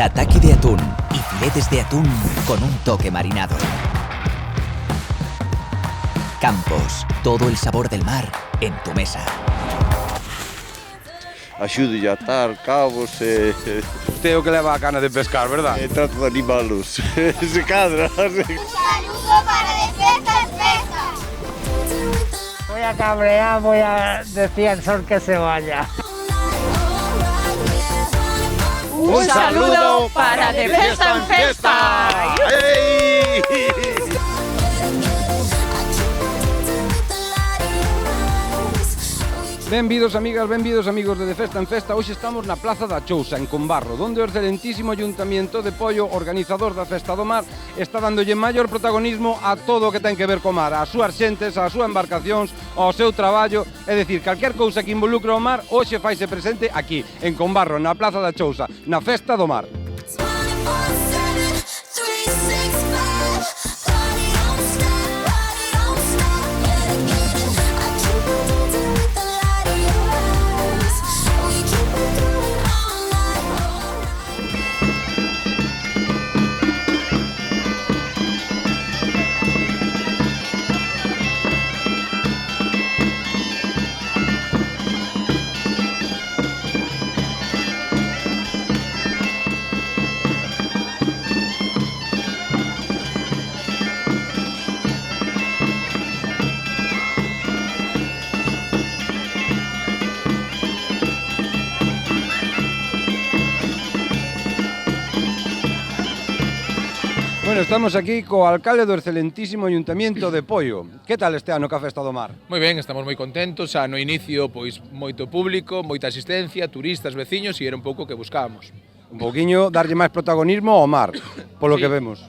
tataki de atún y filetes de atún con un toque marinado. Campos, todo el sabor del mar en tu mesa. Axude a atar cabos e... Usted é o que leva a cana de pescar, verdad? E trato de animalos. Se cadra. Un saludo para Defensa en Festa. Voy a cabrear, voy a decir al sol que se vaya. Un saludo para Defensa en Festa. Benvidos amigas, benvidos amigos de Festa en Festa. Hoxe estamos na Plaza da Chousa, en Combarro, donde o excelentísimo Ayuntamiento de Poio, organizador da Festa do Mar, está dándolle maior protagonismo a todo o que ten que ver co mar, ás súas xentes, ás súas embarcacións, ao seu traballo, é dicir, calquer cousa que involucre o mar, hoxe faise presente aquí, en Combarro, na Plaza da Chousa, na Festa do Mar. Bueno, estamos aquí co alcalde do excelentísimo Ayuntamiento de Poio. Que tal este ano ca Festa do Mar? Moi ben, estamos moi contentos, xa no inicio pois moito público, moita asistencia, turistas, veciños e era un pouco o que buscábamos. Un pouquiño darlle máis protagonismo ao mar, polo Sí. que vemos.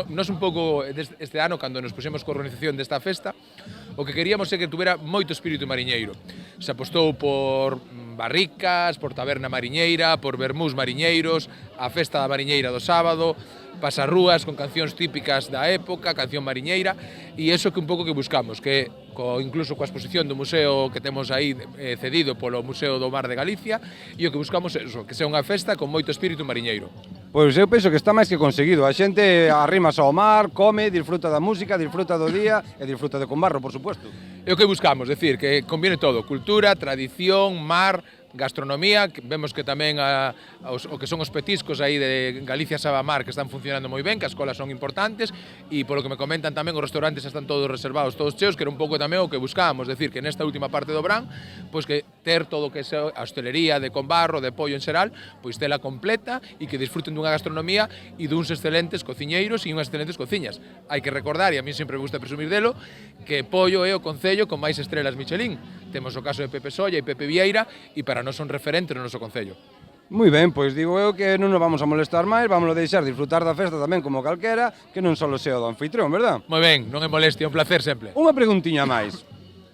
Nos un pouco este ano, cando nos puxemos coa organización desta festa, o que queríamos é que tuvera moito espírito mariñeiro. Se apostou por barricas, por taberna mariñeira, por vermús mariñeiros, a festa da mariñeira do sábado, pasarrúas con cancións típicas da época, canción mariñeira, e iso que un pouco que buscamos, que incluso coa exposición do museo que temos aí cedido polo Museo do Mar de Galicia, e o que buscamos é iso, que sea unha festa con moito espírito mariñeiro. Pois eu penso que está máis que conseguido. A xente arrímase ao mar, come, disfruta da música, disfruta do día e disfruta de Combarro, por suposto. É o que buscamos, decir, que conviene todo, cultura, tradición, mar, gastronomía, que vemos que tamén o que son os petiscos aí de Galicia Sabamar que están funcionando moi ben, que as colas son importantes e polo que me comentan tamén os restaurantes están todos reservados, todos cheos, que era un pouco tamén o que buscábamos, decir, que nesta última parte do verán, pois que ter todo o que é a hostelería de Combarro, de Poio en xeral, pois tela completa e que disfruten dunha gastronomía e duns excelentes cociñeiros e unhas excelentes cociñas. Hai que recordar, e a mí sempre me gusta presumir delo, que Poio é o concello con máis estrelas Michelin. Temos o caso de Pepe Solla e Pepe Vieira e para nós son referentes no noso concello. Moi ben, pois digo eu que non nos vamos a molestar máis, vamos a deixar disfrutar da festa tamén como calquera, que non só sea o do anfitrión, verdad? Moi ben, non é molestia, é un placer sempre. Unha preguntiña máis.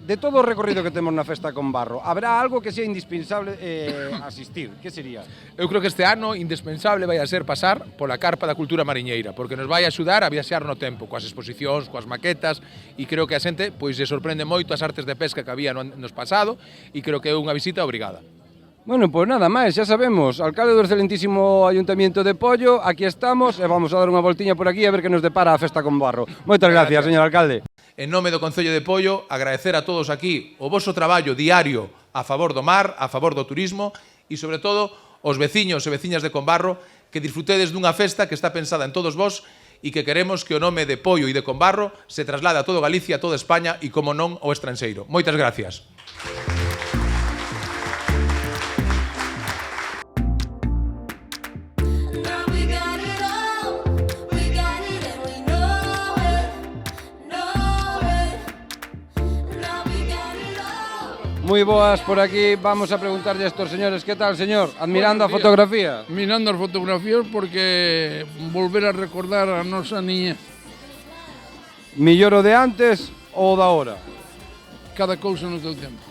De todo o recorrido que temos na Festa con Barro, habrá algo que sea indispensable asistir? Que sería? Eu creo que este ano indispensable vai a ser pasar pola carpa da cultura mariñeira, porque nos vai axudar a viaxar no tempo, coas exposicións, coas maquetas, e creo que a xente pois se sorprende moito as artes de pesca que había nos pasado, e creo que é unha visita obrigada. Bueno, pois nada máis, xa sabemos, alcalde do excelentísimo Ayuntamiento de Poio, aquí estamos e vamos a dar unha voltiña por aquí a ver que nos depara a Festa con Barro. Moitas gracias, señor alcalde. En nome do Concello de Poio, agradecer a todos aquí o voso traballo diario a favor do mar, a favor do turismo e, sobre todo, os veciños e veciñas de Combarro que disfrutedes dunha festa que está pensada en todos vós e que queremos que o nome de Poio e de Combarro se traslade a todo Galicia, a toda España e, como non, ao estranxeiro. Moitas gracias. Moi boas por aquí, vamos a preguntarlle a estos señores, que tal, señor? Admirando a fotografía? Mirando as fotografías porque volver a recordar a nosa niñez. Millor o de antes ou da hora? Cada cousa no seu tempo.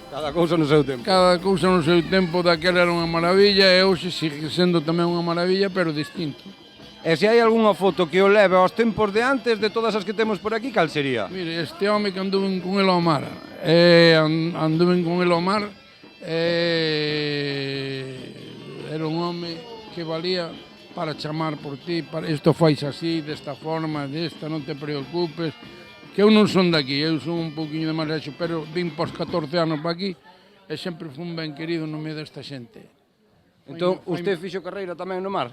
Cada cousa no seu tempo. Cada cousa no seu tempo, daquela era unha maravilla e hoxe sigue sendo tamén unha maravilla, pero distinto. E se hai algunha foto que o leve aos tempos de antes de todas as que temos por aquí, cal sería? Mire, este home que anduven con el ao mar, anduven con el ao mar, era un home que valía para chamar por ti, para isto fais así, desta forma, desta, non te preocupes. Que eu non son daqui, eu son un pouquinho de Marexo, pero vim pos 14 anos para aquí e sempre fun ben querido no medio desta xente. Entón, usted fixo carreira tamén no mar?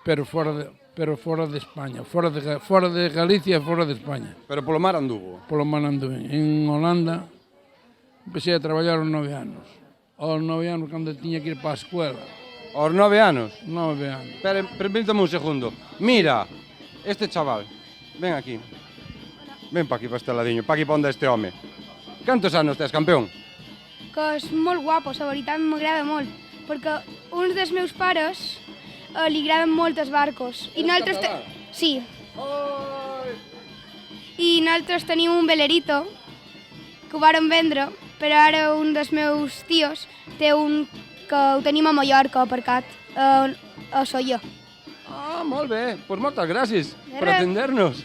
Pero fora de España, fora de Galicia e fora de España. Pero polo mar anduvo. Polo mar anduve. En Holanda empecé a traballar aos 9 anos. Aos 9 anos, cando tiña que ir para a escuela. Aos 9 anos? 9 anos. Permítame un segundo. Mira, este chaval, ven aquí. Ven pa aquí, pa este ladiño, pa aquí pa onde este home. Cantos anos tes, campeón? Cos molt guapos, a veritat m'agrada molt, perquè uns dels meus pares li agraden molt els barcos. I nosaltres... Sí. I nosaltres tenim un velerito que ho vàrem vendre, però ara un dels meus tios té un que ho tenim a Mallorca aparcat, a Solla. Ah, molt bé. Pues moltes gràcies De por res. atendernos.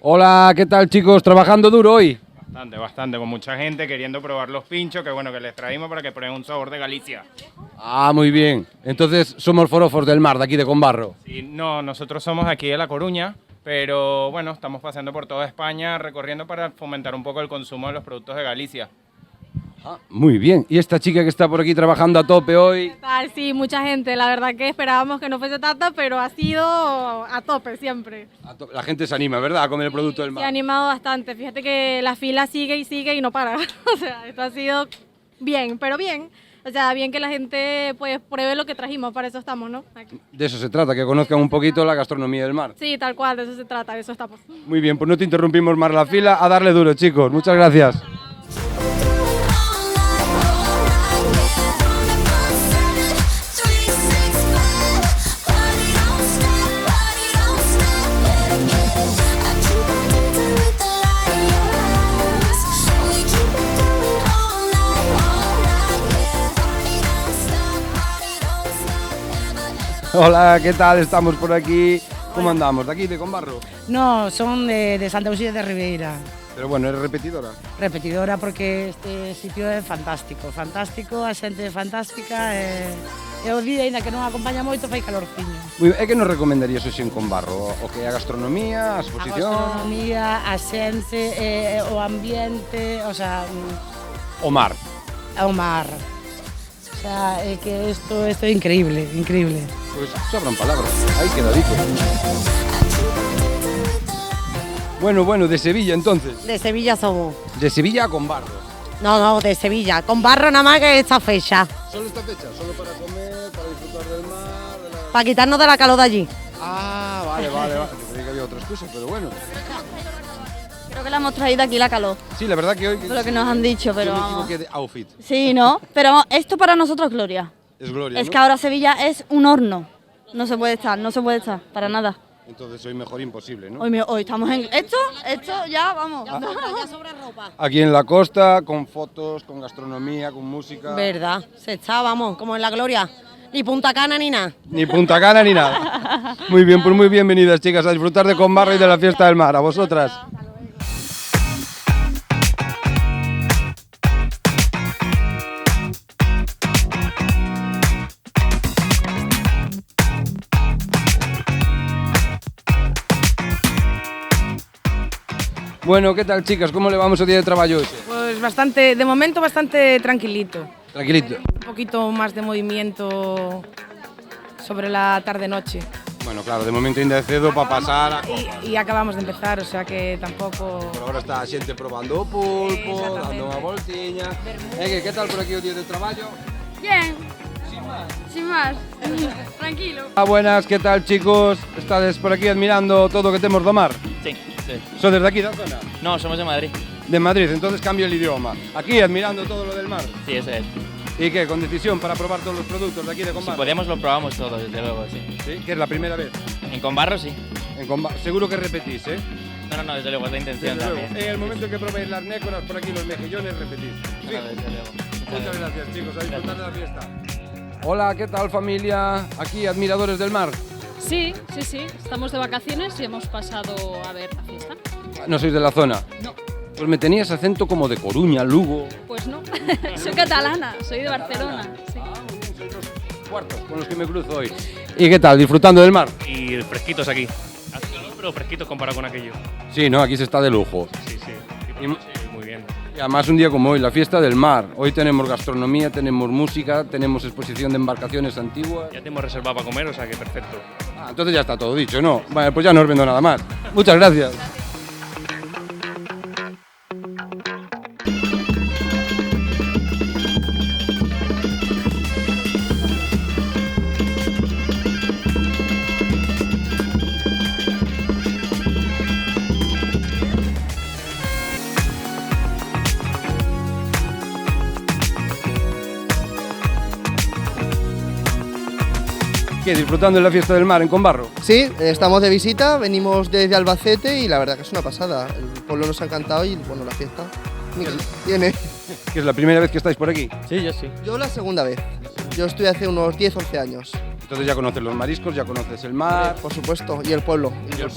Hola, ¿qué tal, chicos? ¿Trabajando duro hoy? Bastante, con mucha gente queriendo probar los pinchos, que bueno, que les traímos para que prueben un sabor de Galicia. Ah, muy bien. Entonces somos forofos del mar, de aquí de Combarro. Sí, no, nosotros somos aquí de La Coruña, pero bueno, estamos paseando por toda España, recorriendo para fomentar un poco el consumo de los productos de Galicia. Ah, muy bien. ¿Y esta chica que está por aquí trabajando a tope hoy? Sí, mucha gente. La verdad que esperábamos que no fuese tanta, pero ha sido a tope siempre. La gente se anima, ¿verdad?, a comer el producto del Se ha mar. animado bastante. Fíjate que la fila sigue y no para. O sea, esto ha sido bien, pero bien. O sea, bien que la gente pues pruebe lo que trajimos, para eso estamos, ¿no? Aquí. De eso se trata, que conozcan un poquito la gastronomía del mar. Sí, tal cual, de eso se trata, de eso estamos. Muy bien, pues no te interrumpimos más la fila. A darle duro, chicos. Muchas gracias. Hola, ¿qué tal? Estamos por aquí. ¿Cómo andamos? ¿De aquí, de Combarro? No, son de Santa Lucía de Ribeira. Pero bueno, ¿eres repetidora? Repetidora porque este sitio é fantástico, fantástico, a xente é fantástica e o día, ainda que non acompaña moito, fai calorciño. Muy bien. É que nos recomendarías hoxe en Combarro? O que é a gastronomía, a A exposición? gastronomía, a xente, o ambiente, o sea, O mar. o mar. O sea, é que isto é increíble, increíble. Pues sobran palabras. Ahí queda dicho. Bueno, de Sevilla entonces. De Sevilla somos. De Sevilla a Combarro. No, de Sevilla. Con barro nada más que esta fecha. ¿Solo esta fecha? ¿Solo para comer, para disfrutar del mar? Para quitarnos de la calor de allí. Ah, vale. Yo creí que había otras cosas, pero bueno. Creo que la hemos traído aquí la calor, Sí, la verdad que hoy... por lo que nos han dicho, pero Yo me vamos. equivoqué de outfit. Sí, ¿no? Pero vamos, esto para nosotros es gloria. Es gloria, Es ¿no? que ahora Sevilla es un horno. No se puede estar, para nada. Entonces hoy mejor imposible, ¿no? Hoy estamos en... Esto ya, vamos. Ya sobra ropa. Aquí en la costa, con fotos, con gastronomía, con música... Verdad, se está, vamos, como en la gloria. Ni Punta Cana ni nada. Ni Punta Cana ni nada. Muy bien, pues muy bienvenidas, chicas, a disfrutar de Combarro y de la fiesta del mar. A vosotras. Bueno, ¿qué tal, chicas? ¿Cómo le vamos el día de trabajo hoy? Pues bastante, de momento bastante tranquilito. Tranquilito. Un poquito más de movimiento sobre la tarde-noche. Bueno, claro, de momento ainda é cedo para pasar a... Y acabamos de empezar, o sea que tampoco... Por ahora está a xente probando o pulpo, dando unha voltiña. Que tal por aquí o día de traballo? Bien. Sin más. Tranquilo. Buenas, ¿qué tal, chicos? Estades por aquí admirando todo o que temos do mar? Sí. ¿Sodes de aquí, da zona? No, somos de Madrid. De Madrid, entonces cambio el idioma. Aquí admirando todo lo del mar. Sí, eso es. ¿Y qué? ¿Con decisión para probar todos los productos de aquí de Si Combarro? podemos lo probamos todo, desde luego, sí. ¿Sí? ¿Que es la primera vez? En Combarro sí. Seguro que repetís, ¿eh? No, desde luego, es la intención Desde luego. también. En el momento que probéis las nécoras por aquí, los mejillones, repetís. Sí. Claro, desde luego. Muchas gracias, chicos, a disfrutar de la fiesta. Hola, ¿qué tal, familia? Aquí, admiradores del mar. Sí, estamos de vacaciones y hemos pasado a ver la fiesta. ¿No sois de la zona? No. Pues me tenías acento como de Coruña, Lugo. Pues no, soy catalana, soy de Barcelona. Sí. cuartos con los que me cruzo hoy. ¿Y qué tal? ¿Disfrutando del mar? Y fresquitos aquí. Hace calor, pero fresquitos comparado con aquello. Sí, ¿no? Aquí se está de lujo. Sí, sí. Y- Muy bien. Y además un día como hoy, la fiesta del mar. Hoy tenemos gastronomía, tenemos música, tenemos exposición de embarcaciones antiguas. Ya tenemos reservado para comer, o sea que perfecto. Ah, entonces ya está todo dicho, ¿no? Vale, pues ya no os vendo nada más. Muchas gracias. ¿Qué? ¿Disfrutando de la fiesta del mar en Combarro? Sí, estamos de visita, venimos desde Albacete y la verdad que es una pasada. El pueblo nos ha encantado y bueno, la fiesta mira, tiene. ¿Que es la primera vez que estáis por aquí? Sí, yo sí. Yo la segunda vez. Yo estoy hace unos 10-11 años. Entonces ya conoces los mariscos, ya conoces el mar. Por supuesto, y el pueblo. Y el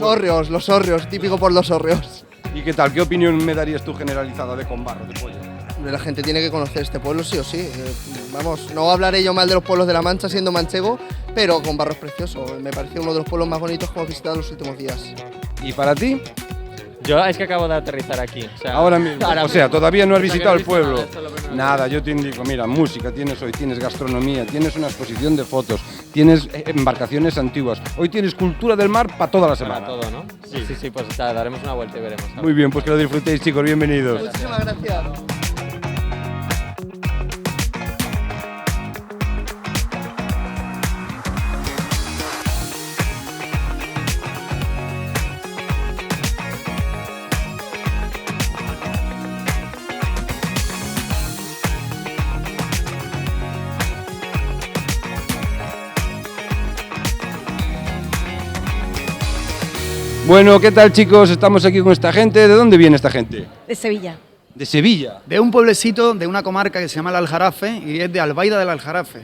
los hórreos, típico por los hórreos. ¿Y qué tal? ¿Qué opinión me darías tú generalizada de Combarro, de Pollo? La gente tiene que conocer este pueblo sí o sí. Vamos, no hablaré yo mal de los pueblos de La Mancha siendo manchego, pero Combarro es precioso. Me parece uno de los pueblos más bonitos que hemos visitado en los últimos días. ¿Y para ti? Yo es que acabo de aterrizar aquí. O sea, Ahora mismo. O sea, todavía no has O sea, que visitado no he el visto pueblo. nada, esto es lo primero. Nada, yo te indico, mira, música tienes hoy, tienes gastronomía, tienes una exposición de fotos, tienes embarcaciones antiguas. Hoy tienes cultura del mar para toda la semana. Para todo, ¿no? Sí, sí, sí, pues daremos una vuelta y veremos. Muy bien, pues que lo disfrutéis, chicos, bienvenidos. Muchísimas gracias. Bueno, ¿qué tal, chicos? Estamos aquí con esta gente. ¿De dónde viene esta gente? De Sevilla. De Sevilla. De un pueblecito de una comarca que se llama el Aljarafe y es de Albaida del Aljarafe.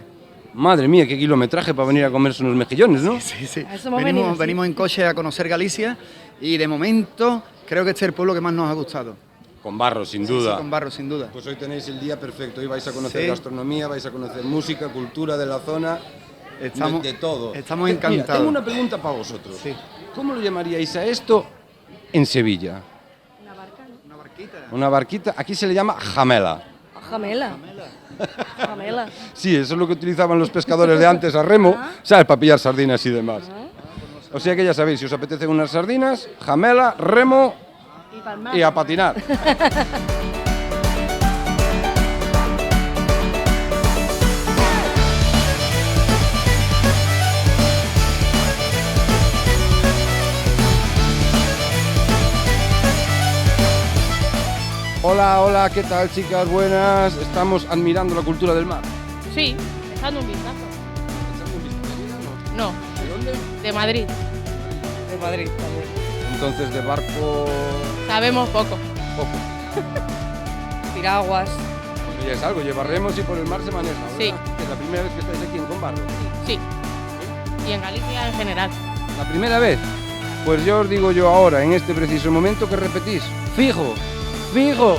Madre mía, qué kilometraje para venir a comerse unos mejillones, ¿no? Sí, sí. A eso hemos venido, sí. Venimos en coche a conocer Galicia y de momento creo que este es el pueblo que más nos ha gustado. Combarro, sin Sí, duda. sí, Combarro, sin duda. Pues hoy tenéis el día perfecto. Hoy vais a conocer Sí. gastronomía, vais a conocer música, cultura de la zona, Estamos- de todo. estamos Mira, encantados. tengo una pregunta para vosotros. Sí. ¿Cómo lo llamaríais a esto en Sevilla? Una barquita. Una barquita. Aquí se le llama jamela. Jamela. Jamela. Sí, eso es lo que utilizaban los pescadores de antes a remo, ¿sabes? Para pillar sardinas y demás. O sea que ya sabéis, si os apetecen unas sardinas, jamela, remo Y palmar. y a patinar. Hola, hola, ¿qué tal, chicas? Buenas. Estamos admirando la cultura del mar. Sí, echando un vistazo. No. ¿De dónde? De Madrid. De Madrid también. Entonces, de barco... Sabemos poco. poco. Piraguas. Pues ya es algo, lleva remos y por el mar se maneja, ¿verdad? Sí. Que es la primera vez que estáis aquí en Combarro. Sí. Y en Galicia en general. ¿La primera vez? Pues yo os digo yo ahora, en este preciso momento, que repetís. ¡Fijo! ¡Fijo!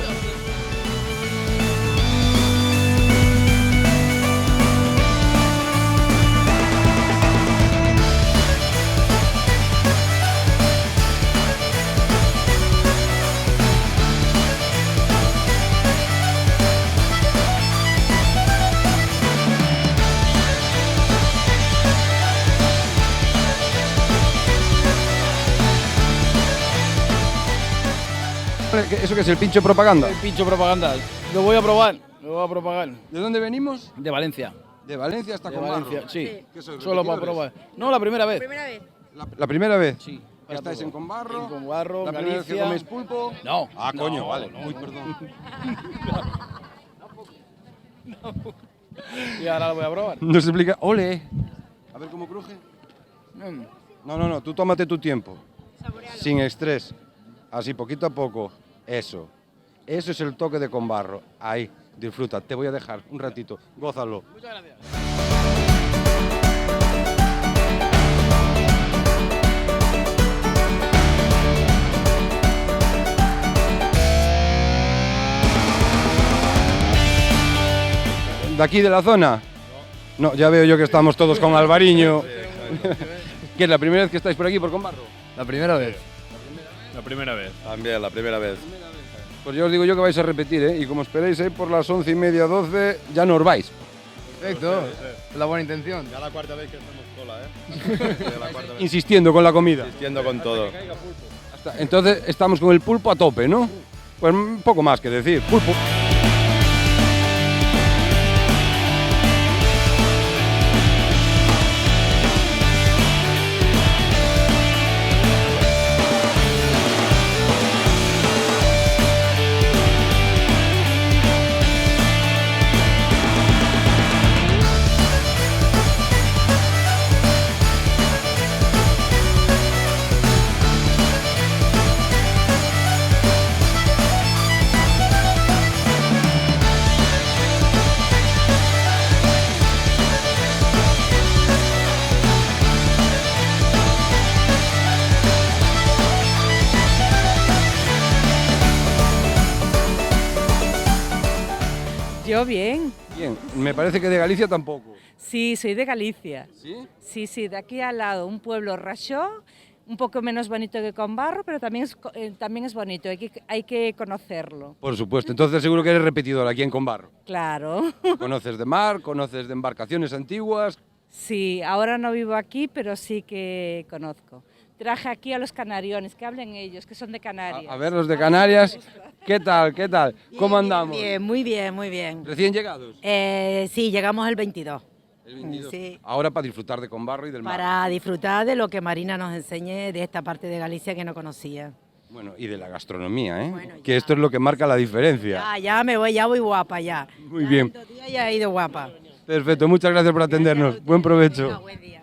¿Eso qué es, el pincho propaganda? El pincho propaganda. Lo voy a probar. Lo voy a propagar. ¿De dónde venimos? De Valencia. ¿De Valencia hasta De Combarro? Valencia, sí. ¿Qué sois, Solo para repetidores? probar. No, la primera vez. ¿La primera vez? Sí. ¿Que estáis en Combarro? En Combarro, ¿La primera vez que Galicia. coméis pulpo? No. Ah, coño, No, vale. no. Uy, perdón. Y ahora lo voy a probar. No se explica. ¡Ole! A ver cómo cruje. No, tú tómate tu tiempo. Sin estrés. Así, poquito a poco. Eso. Eso es el toque de Combarro. Ahí, disfruta. Te voy a dejar un ratito. Gózalo. Muchas gracias. ¿De aquí de la zona? No, ya veo yo que estamos todos con Alvariño. ¿Qué es la primera vez que estáis por aquí, por Combarro? La primera vez. La primera vez. También, la primera vez. Pues ya os digo yo que vais a repetir, ¿eh? Y como esperéis por las 11:30, 12, ya no os vais. Perfecto. Es la buena intención. Ya la cuarta vez que hacemos cola, ¿eh? Insistiendo con la comida. Insistiendo con todo. Entonces estamos con el pulpo a tope, ¿no? Pues poco más que decir, pulpo. Yo bien. Bien, me parece que de Galicia tampoco. Sí, soy de Galicia. ¿Sí? Sí, de aquí al lado, un pueblo Raxó, un poco menos bonito que Combarro, pero también es bonito, hay que conocerlo. Por supuesto, entonces seguro que eres repetidor aquí en Combarro. Claro. ¿Conoces de mar, conoces de embarcaciones antiguas? Sí, ahora no vivo aquí, pero sí que conozco. Traje aquí a los canariones, que hablen ellos, que son de Canarias. A ver, los de Canarias, ¿qué tal? ¿Cómo andamos? Bien, muy bien, muy bien. ¿Recién llegados? Sí, llegamos el 22. El 22. Sí. Ahora para disfrutar de Combarro y del mar. Para disfrutar de lo que Marina nos enseñe de esta parte de Galicia que no conocía. Bueno, y de la gastronomía, ¿eh? Bueno, que esto es lo que marca la diferencia. Ya voy guapa ya. Muy bien. Ya he ido guapa. Perfecto, muchas gracias por atendernos. Buen provecho. Buen día.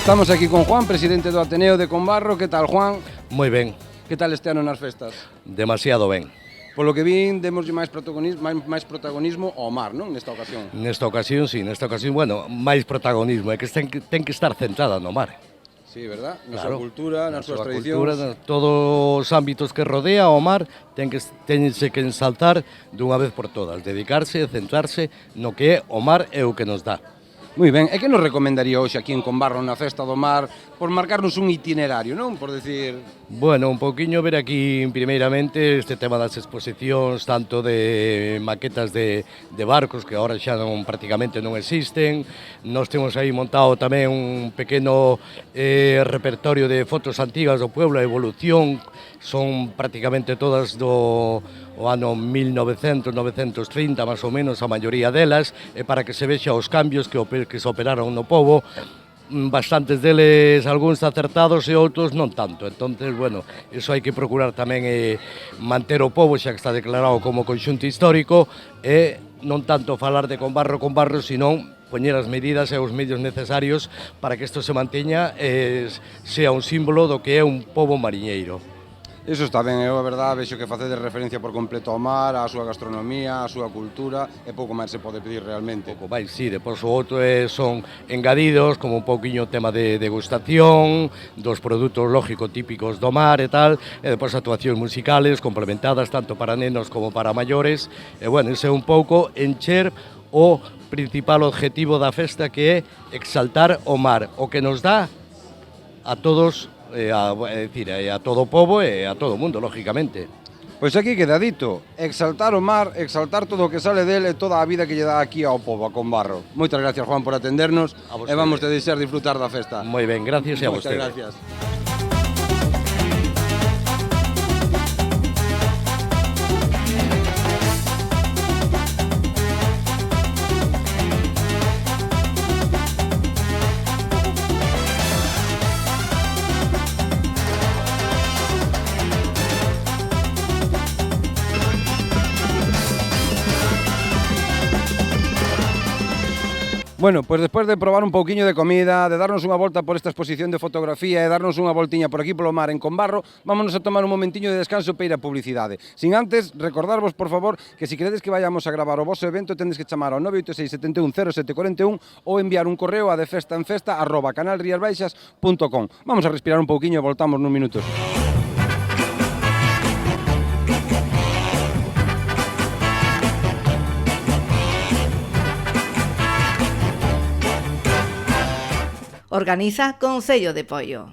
Estamos aquí con Juan, presidente do Ateneo de Combarro. Que tal, Juan? Moi ben. Que tal este ano nas festas? Demasiado ben. Polo que vin, demos máis protagonismo ao mar, non? Nesta ocasión. Nesta ocasión, sí. Nesta ocasión, bueno, máis protagonismo. É que ten que estar centrada no mar. Sí, verdad? Na Claro, súa cultura, nas súas tradicións. Cultura, todos os ámbitos que rodea o mar tense que ensaltar dunha vez por todas. Dedicarse, centrarse no que é o mar e o que nos dá. Moi ben, e que nos recomendaría hoxe aquí en Combarro na Festa do Mar por marcarnos un itinerario, non? Por decir... Bueno, un poquinho ver aquí primeiramente este tema das exposicións tanto de maquetas de barcos que agora xa prácticamente non existen. Nós temos aí montado tamén un pequeno repertorio de fotos antigas do pueblo, a evolución, son prácticamente todas do ano 1900-930, máis ou menos, a maioría delas, para que se vexa os cambios que se operaron no pobo, bastantes deles, algúns acertados e outros non tanto. Entonces, bueno, iso hai que procurar tamén manter o pobo, xa que está declarado como conxunto histórico, e non tanto falar de Combarro, sino poñer as medidas e os medios necesarios para que isto se manteña e sea un símbolo do que é un pobo mariñeiro. Eso está ben, eu a verdade vexo que facedes referencia por completo ao mar, á súa gastronomía, á súa cultura, e pouco máis se pode pedir realmente. Pouco máis, sí, depois o outro son engadidos, como un pouquiño tema de degustación, dos produtos lógico típicos do mar e tal, e depois actuacións musicales complementadas tanto para nenos como para maiores, e bueno, ese é un pouco encher o principal objetivo da festa, que é exaltar o mar, o que nos dá a todos, a todo o pobo e a todo o mundo, lógicamente. Pois aquí queda dito, exaltar o mar, exaltar todo o que sale dele e toda a vida que lle dá aquí ao pobo, a Combarro. Moitas gracias, Juan, por atendernos e vamos a deixar disfrutar da festa. Moi ben, gracias e a vostede. Moitas gracias. Bueno, pues despois de probar un pouquiño de comida, de darnos unha volta por esta exposición de fotografía e darnos unha voltiña por aquí polo mar en Combarro, vámonos a tomar un momentiño de descanso para ir a publicidade. Sin antes, recordarvos, por favor, que se queredes que vayamos a gravar o vosso evento, tendes que chamar ao 986 71 0741 ou enviar un correo a defestaenfesta@canalriasbaixas.com. Vamos a respirar un pouquiño e voltamos nun minutos. Organiza Concello de Poio.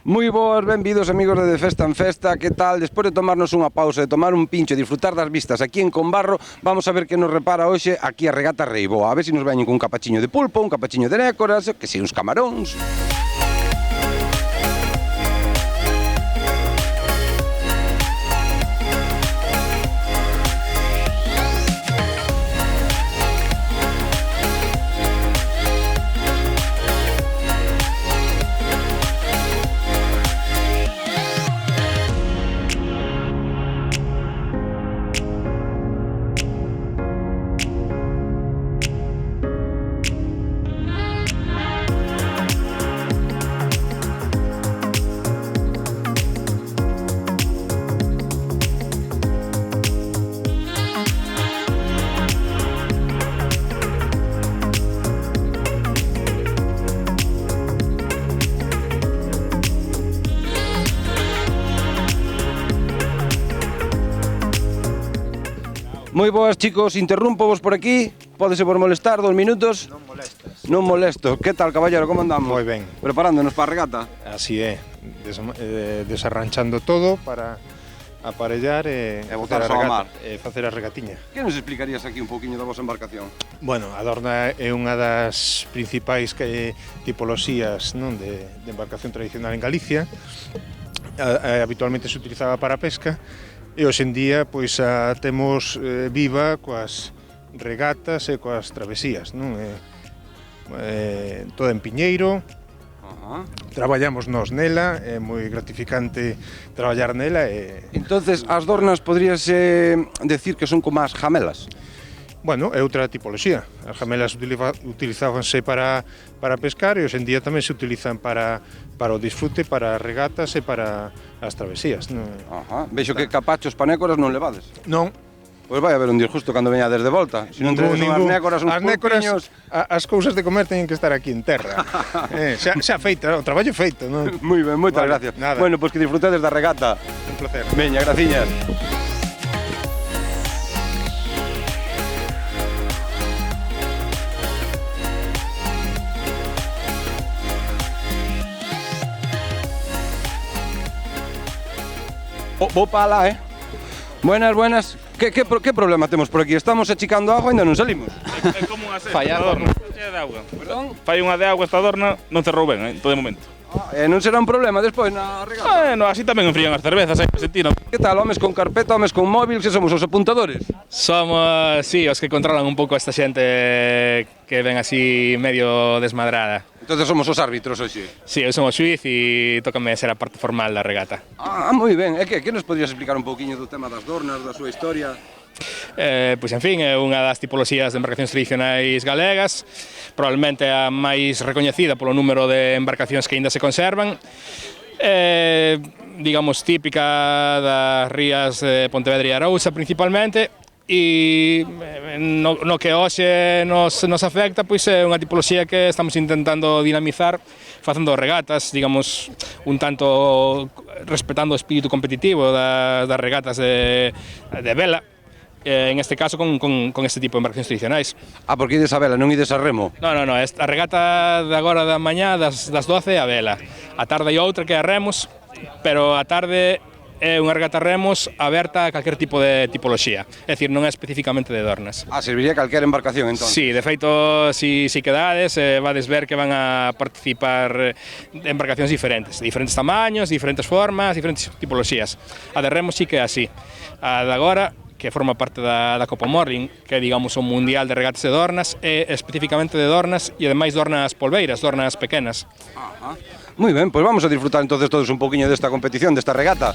Moi boas, benvidos amigos de Festa en Festa, que tal? Despois de tomarnos unha pausa, de tomar un pincho, de disfrutar das vistas aquí en Combarro, vamos a ver que nos repara hoxe aquí a regata Reiboa. A ver se nos veñen con un capachiño de pulpo, un capachiño de nécoras, que si uns camaróns. Moi boas, chicos, interrúmpovos por aquí. Pódese por molestar 2 minutos. Non molestas. Non molesto. Que tal, caballero, como andamos? Moi ben. Preparándonos para a regata. Así é, desarranchando todo para aparellar e botar facer a ao regata, mar. e facer a regatiña. Que nos explicarías aquí un pouquiño da vosa embarcación? Bueno, a Dorna é unha das principais tipoloxías, non, de embarcación tradicional en Galicia. Habitualmente se utilizaba para a pesca e hoxe en día pois a temos viva coas regatas e coas travesías, non? Toda en piñeiro. Traballamos nós nela, é moi gratificante traballar nela e... Entonces, as dornas podrías decir que son como as jamelas? Bueno, é outra tipoloxía. As jamelas utilizábanse para pescar e hoxe en día tamén se utilizan para o disfrute, para regatas e para as travesías. Ajá. Vexo que capachos panécoras non levades. Non. Pois vai haber un disgusto cando veñades de volta. Se non traes unhas nécoras, uns pulpiños... As cousas de comer teñen que estar aquí en terra. Xa feita, o traballo feito, non? Moi ben, moitas gracias. Nada. Bueno, pois que disfrutedes da regata. Un placer. Veña, graciñas. Vou para lá, Buenas, buenas. Que problema temos por aquí? Estamos achicando agua e ainda non salimos. É como unha seta, esta dorna chea de agua. Perdón? Fai unha de agua esta dorna, non cerrou ben, todo de momento. Non será un problema despois na regata? No, así tamén enfrían as cervezas, Argentina. Que tal, homes con carpeta, homes con móvil, que somos os apuntadores? Somos, sí, os que controlan un pouco esta xente que ven así medio desmadrada. Entonces somos os árbitros hoxe. Sí, eu son o xuiz e tócame ser a parte formal da regata. Moi ben. E que nos podrías explicar un pouquiño do tema das dornas, da súa historia? Pois, en fin, é unha das tipoloxías de embarcacións tradicionais galegas, probablemente a máis recoñecida polo número de embarcacións que aínda se conservan, digamos, típica das rías de Pontevedra e Arousa principalmente, e no que hoxe nos afecta, pois é unha tipoloxía que estamos intentando dinamizar facendo regatas, digamos, un tanto respetando o espírito competitivo das regatas de vela, en este caso con este tipo de embarcacións tradicionais. Porque ides a vela, non ides a remo? Non, a regata de agora da mañá das 12 a vela. A tarde hai outra que é a remos, pero a tarde é unha regata remos aberta a calquer tipo de tipoloxía, é dicir, non é especificamente de dornas. Serviría calquer embarcación, entón? Sí, de feito, si quedades, vades ver que van a participar embarcacións diferentes tamaños, diferentes formas, diferentes tipoloxías. A de remos sí que é así. A de agora, que forma parte da Copa Morling, que é, digamos, un mundial de regatas de dornas, é especificamente de dornas e ademais dornas polveiras, dornas pequenas. Muy ben, pois vamos a disfrutar entonces todos un poquinho desta competición, desta regata.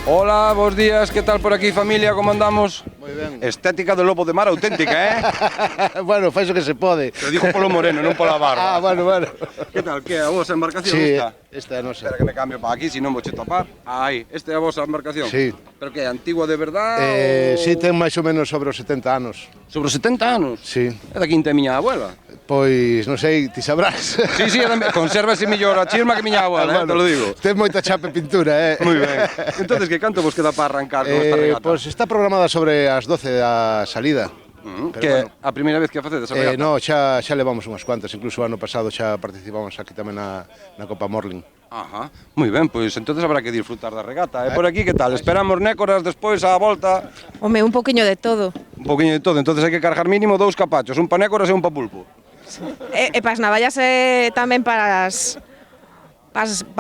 Hola, bons días, que tal por aquí, familia, como andamos? Moi ben. Estética do lobo de mar auténtica, Bueno, fai o que se pode. Te digo polo moreno, non pola barba. Bueno. Que tal, que a vosa embarcación Sí, esta? esta é a nosa. Espera que me cambio para aquí, si non vou che topar. Aí, esta é a vosa embarcación? Sí. Pero que é antigua de verdade? Sí, ten máis ou menos sobre os 70 anos. Sobre os 70 anos? Sí. É da quinta miña abuela. Pois, non sei, ti sabrás. Sí, consérvase mellor a chisma que miña abuela, te lo digo. Ten moita chapa e pintura, Moi ben. Entonces, que canto vos queda para arrancar con esta regata? Pois está programada sobre as 12 da salida. Que a primeira vez que a facedes a regata? No, xa levamos unhas cuantas, incluso o ano pasado xa participamos aquí tamén na Copa Morling. Ajá, moi ben, pois entonces habrá que disfrutar da regata. E por aquí, que tal? Esperamos nécoras despois á volta? Home, un poquinho de todo. Un poquinho de todo, entonces hai que cargar mínimo 2 capachos, un pa nécoras e un pa pulpo. E para as navallas tamén para as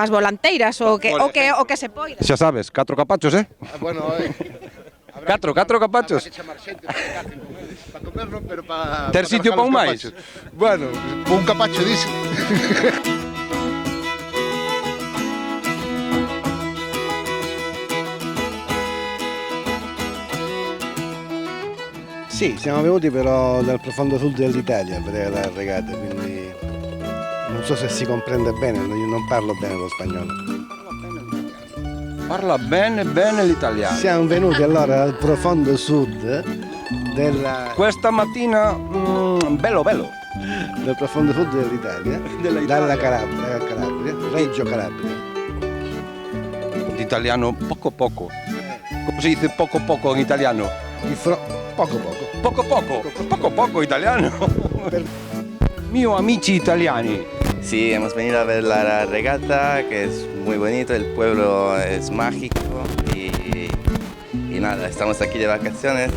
volanteiras o que se poida. Xa sabes, 4 capachos, Bueno, 4 capachos. Para comer non, pero para... Ter sitio pa un máis? Bueno, un capacho dice. Sì, siamo venuti però dal profondo sud dell'Italia a vedere la regata, quindi non so se si comprende bene, io non parlo bene lo spagnolo. Parla bene l'italiano. Siamo venuti allora dal profondo sud della... Questa mattina, bello. Del profondo sud dell'Italia, dalla Calabria, Reggio Calabria. Italiano poco. Come si dice poco in italiano? Poco italiano. Mío, amici italiani. Sí, hemos venido a ver la regata, que es muy bonito, el pueblo es mágico y nada, estamos aquí de vacaciones.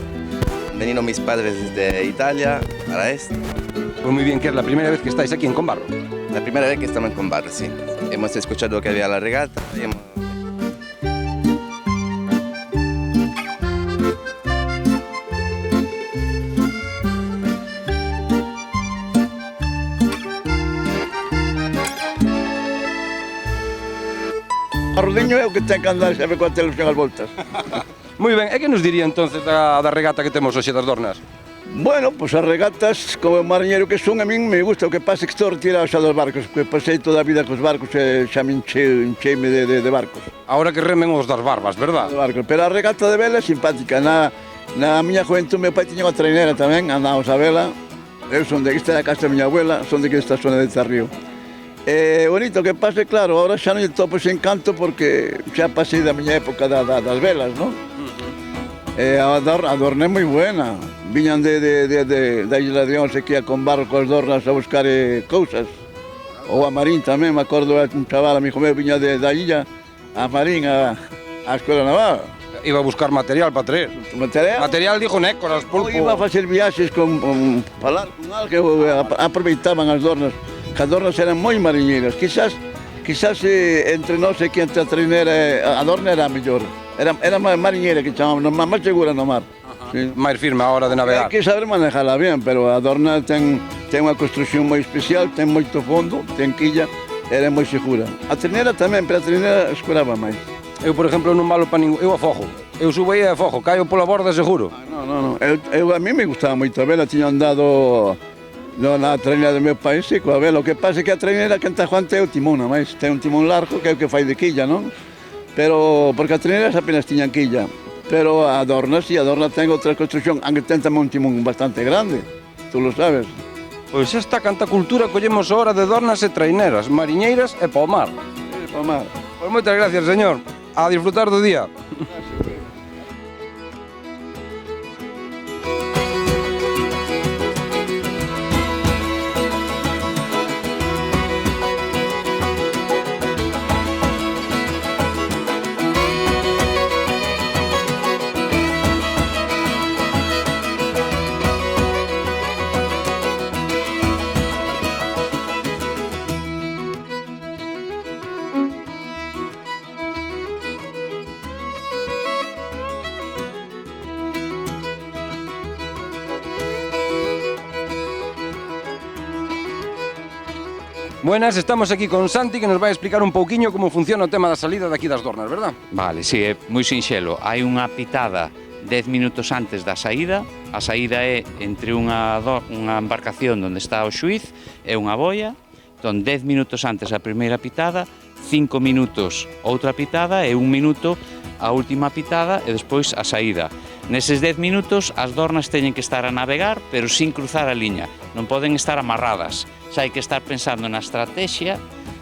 Han venido mis padres desde Italia para esto. Pues muy bien, que es la primera vez que estáis aquí en Combarro. La primera vez que estamos en Combarro, sí. Hemos escuchado que había la regata y hemos... O Rodiño é o que ten que andar sempre coa televisión ás voltas. Moi ben, e que nos diría entonces da regata que temos hoxe das Dornas? Bueno, pois as regatas, como mariñeiro que son, a min me gusta o que pasa que estou retirado xa dos barcos, porque pasei toda a vida cos barcos e xa me encheime de barcos. Ahora que remen os das barbas, verdad? De barcos, pero a regata de vela é simpática. Na miña juventud, meu pai tiña unha trainera tamén, andábamos a vela. Eu son de aquí, esta da casa da miña abuela, son de aquí desta zona de Tarrío. Bonito que pase, claro, ahora xa non lle topo ese encanto porque xa pasei da miña época das velas, non? A Dorna é moi buena. Viñan da Isla de Once aquí a Combarro coas Dornas a buscar cousas. Ou a Marín tamén, me acordo, un chaval, amigo meu, viña da illa a Marín a Escola Naval. Iba a buscar material para traer. Material dijo nécoras, pulpo. Iba a facer viaxes con falar con algo que aproveitaban as Dornas. Que as Dornas eran moi mariñeiras. Quizás entre nós e que entre a trainera a Dorna era a mellor. Era máis mariñeira que chamamos, máis segura no mar. Sí. Máis firme a hora de navegar. Hai que saber manejala ben, pero a Dorna ten unha construcción moi especial, ten moito fondo, ten quilla, era moi segura. A trainera tamén, pero a trainera escuraba máis. Eu, por exemplo, non valo para ningún... Eu afogo. Eu subo aí e afogo, caio pola borda seguro. Non. A mí me gustaba moito a vela, tiña andado na trainera do meu país, sí, coa vela. O que pasa é que a trainera que enta Juan ten o timón, máis. Ten un timón largo que é o que fai de quilla, non? Pero, porque a trainera apenas tiñan quilla. Pero a Dorna, sí, a Dorna ten outra construcción, aunque ten tamén un timón bastante grande, tú lo sabes. Pois esta canta cultura collemos hora de Dornas e traineras, mariñeiras e pao mar. Sí, pao mar. Pois moitas gracias, señor. A disfrutar do día. Buenas, estamos aquí con Santi que nos vai explicar un pouquiño como funciona o tema da salida daqui das Dornas, verdad? Vale, sí, é moi sinxelo. Hai unha pitada 10 minutos antes da saída. A saída é entre unha embarcación onde está o xuiz e unha boia. Entón, 10 minutos antes a primeira pitada, 5 minutos outra pitada e 1 minuto a última pitada e despois a saída. Neses 10 minutos as dornas teñen que estar a navegar, pero sin cruzar a liña. Non poden estar amarradas. Xa hai que estar pensando na estrategia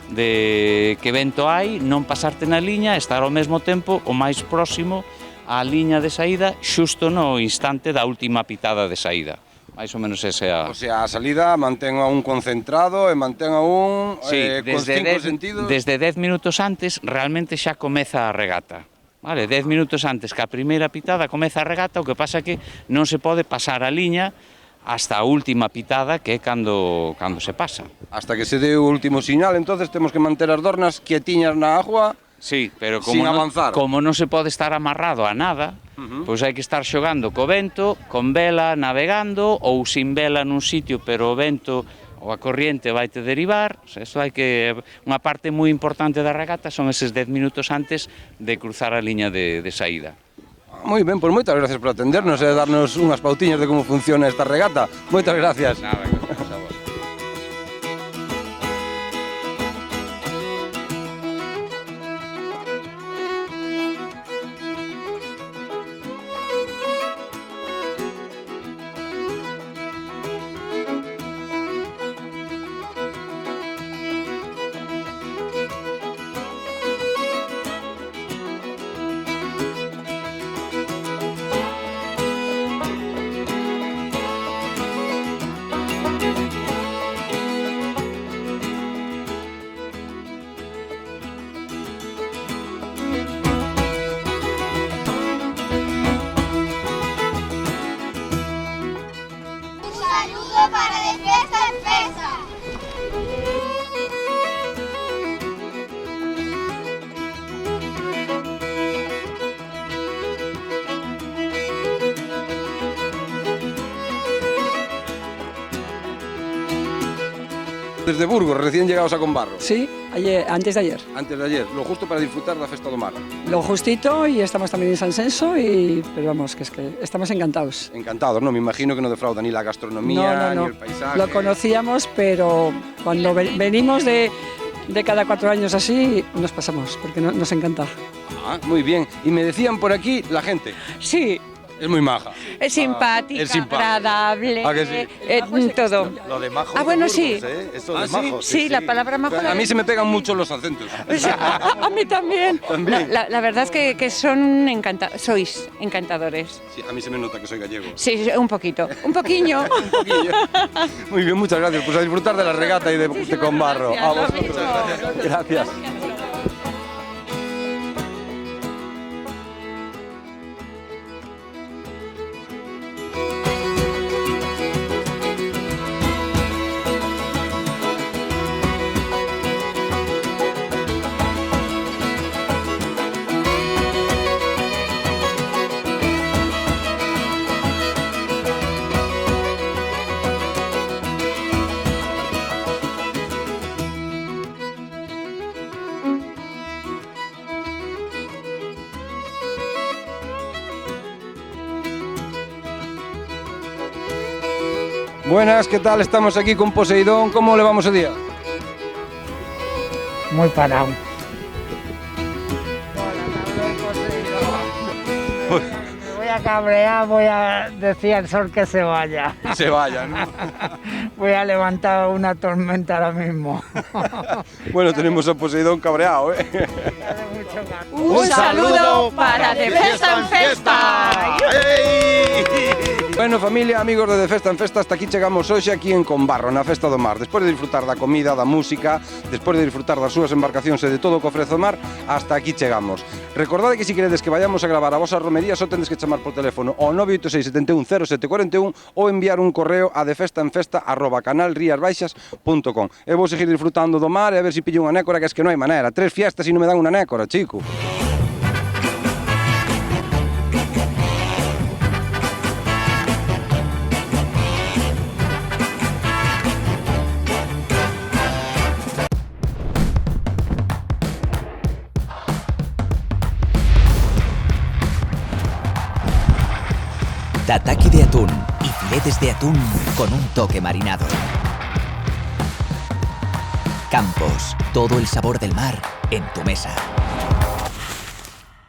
de que vento hai, non pasarte na liña, estar ao mesmo tempo o máis próximo á liña de saída, xusto no instante da última pitada de saída. Mais ou menos ese a... O sea, a salida mantén a un concentrado e mantén a un con cinco sentidos. Desde 10 minutos antes realmente xa comeza a regata. Vale, 10 minutos antes que a primeira pitada comeza a regata, o que pasa é que non se pode pasar a liña hasta a última pitada, que é cando se pasa. Hasta que se dé o último sinal, entonces temos que manter as dornas quietiñas na agua. Sí, pero sin avanzar. Como non se pode estar amarrado a nada, pois hai que estar xogando co vento, con vela navegando ou sin vela nun sitio, pero o vento ou a corriente vaite derivar. Eso hai que... Unha parte moi importante da regata son eses 10 minutos antes de cruzar a liña de saída. Moi ben, pois moitas gracias por atendernos e darnos unhas pautiñas de como funciona esta regata. Moitas gracias. Nada, gracias a vos. Para de festa en festa. Desde Burgos, recién llegados a Combarro. Sí, antes de ayer. Antes de ayer, lo justo para disfrutar da Festa do Mar. Lo justito y estamos también en San Senso, pero vamos, que es que estamos encantados. Encantados, ¿no? Me imagino que no defrauda ni la gastronomía, no. ni el paisaje. Lo conocíamos, pero cuando venimos de cada 4 años así, nos pasamos, porque nos encanta. Ah, muy bien. Y me decían por aquí la gente. Sí. Es muy maja. Es simpática, agradable, ¿A que sí? Todo. Lo de majos. Bueno, de Burgos, sí. Esto de ¿sí? majos. Sí, la palabra majo. A mí se me pegan mucho los acentos. A mí también. ¿También? La verdad es que son sois encantadores. Sí, a mí se me nota que soy gallego. Sí, un poquito. Un poquillo. Un poquillo. Muy bien, muchas gracias. Pues a disfrutar de la regata y de Combarro. A vosotros. Gracias. Buenas, ¿qué tal? Estamos aquí con Poseidón. ¿Cómo le vamos el día? Muy parado. Me voy a cabrear, voy a decir al sol que se vaya. Se vaya, ¿no? Voy a levantar una tormenta ahora mismo. Bueno, tenemos a Poseidón cabreado, ¿eh? Un saludo para De Festa en Festa. Bueno, familia, amigos de Festa en Festa, hasta aquí chegamos hoxe aquí en Combarro, na Festa do Mar. Despois de disfrutar da comida, da música, despois de disfrutar das súas embarcacións e de todo o que ofrece o mar, hasta aquí chegamos. Recordade que se queredes que vayamos a gravar a vosa romería, só tendes que chamar por teléfono ao 986 71 0741 ou enviar un correo a defestaenfesta@canalriasbaixas.com. E vou seguir disfrutando do mar e a ver se pillo unha nécora, que es que non hai maneira. 3 fiestas e non me dan unha nécora, chico. filetes de atún con un toque marinado. Campos, todo el sabor del mar en tu mesa.